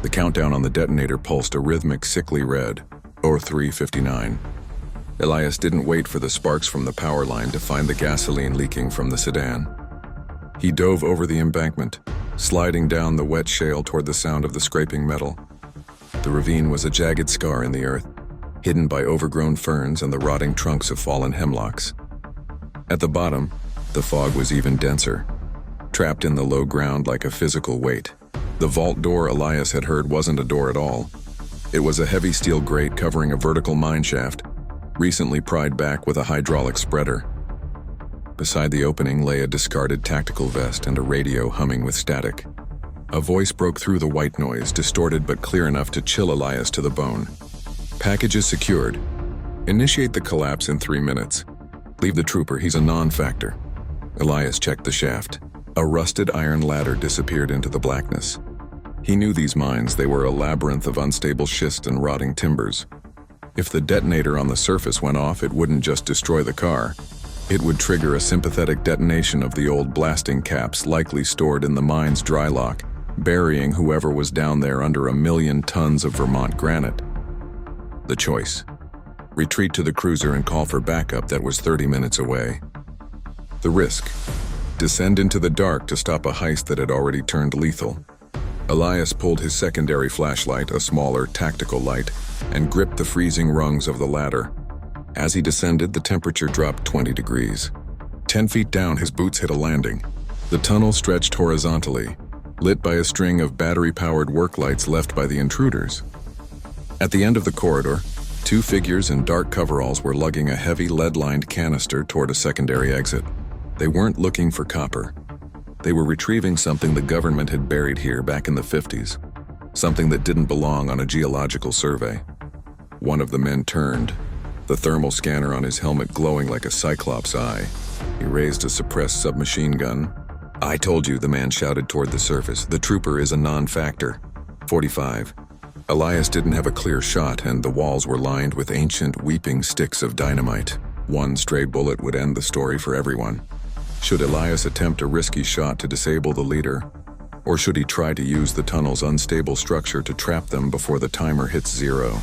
The countdown on the detonator pulsed a rhythmic, sickly red, 03:59. Elias didn't wait for the sparks from the power line to find the gasoline leaking from the sedan. He dove over the embankment, sliding down the wet shale toward the sound of the scraping metal. The ravine was a jagged scar in the earth, hidden by overgrown ferns and the rotting trunks of fallen hemlocks. At the bottom, the fog was even denser, trapped in the low ground like a physical weight. The vault door Elias had heard wasn't a door at all. It was a heavy steel grate covering a vertical mine shaft, recently pried back with a hydraulic spreader. Beside the opening lay a discarded tactical vest and a radio humming with static. A voice broke through the white noise, distorted but clear enough to chill Elias to the bone. Packages secured. Initiate the collapse in 3 minutes. Leave the trooper, he's a non-factor. Elias checked the shaft. A rusted iron ladder disappeared into the blackness. He knew these mines, they were a labyrinth of unstable schist and rotting timbers. If the detonator on the surface went off, it wouldn't just destroy the car. It would trigger a sympathetic detonation of the old blasting caps likely stored in the mine's dry lock, burying whoever was down there under 1,000,000 tons of Vermont granite. The choice: retreat to the cruiser and call for backup that was 30 minutes away. The risk: descend into the dark to stop a heist that had already turned lethal. Elias pulled his secondary flashlight, a smaller, tactical light, and gripped the freezing rungs of the ladder. As he descended, the temperature dropped 20 degrees. 10 feet down, his boots hit a landing. The tunnel stretched horizontally, lit by a string of battery-powered work lights left by the intruders. At the end of the corridor, 2 figures in dark coveralls were lugging a heavy lead-lined canister toward a secondary exit. They weren't looking for copper. They were retrieving something the government had buried here back in the 50s, something that didn't belong on a geological survey. One of the men turned, the thermal scanner on his helmet glowing like a cyclops eye. He raised a suppressed submachine gun. "I told you," the man shouted toward the surface. "The trooper is a non-factor." 45. Elias didn't have a clear shot, and the walls were lined with ancient, weeping sticks of dynamite. One stray bullet would end the story for everyone. Should Elias attempt a risky shot to disable the leader, or should he try to use the tunnel's unstable structure to trap them before the timer hits 0?